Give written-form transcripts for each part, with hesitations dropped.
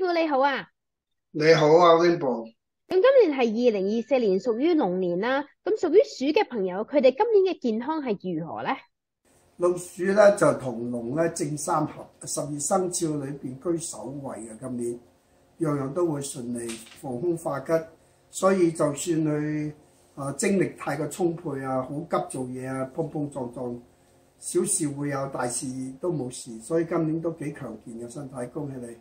傅你好啊。你好啊，Rainbow。咁今年係2024年，屬於龍年啦。咁屬於鼠嘅朋友，佢哋今年嘅健康係如何呢？老鼠咧就同龍咧正三合，12生肖裏邊居首位嘅。今年樣樣都會順利，逢凶化吉，所以就算佢精力太過充沛啊，好急做嘢啊，碰碰撞撞，小事會有，大事都冇事，所以今年都幾強健嘅身體，恭喜你！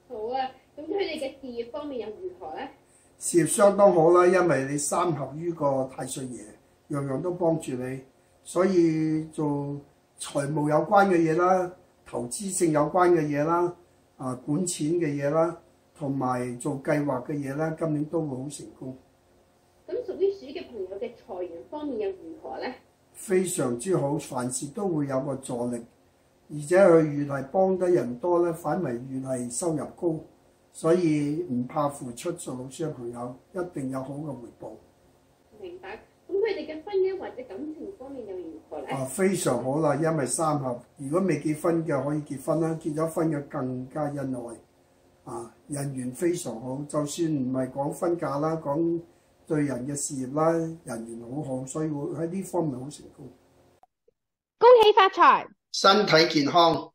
好啊，咁佢哋嘅事業方面又如何呢？事業相當好啦，因為你三合於個太歲爺，樣樣都幫住你，所以做財務有關嘅嘢啦，投資性有關嘅嘢啦，管錢嘅嘢啦，同埋做計劃嘅嘢啦，今年都會好成功。咁屬於鼠嘅朋友嘅財源方面又如何呢？非常之好，凡事都會有個助力，而且佢越係幫得人多咧，反為越係收入高。所以唔怕付出，做老師嘅朋友一定有好嘅回報。明白。咁佢哋嘅婚姻或者感情方面又如何呢？非常好啦，因為三合，如果未結婚嘅可以結婚啦，結咗婚嘅更加恩愛。人緣非常好，就算唔係講婚嫁啦，講對人嘅事業啦，人緣好好，所以會喺呢方面好成功。恭喜發財，身體健康。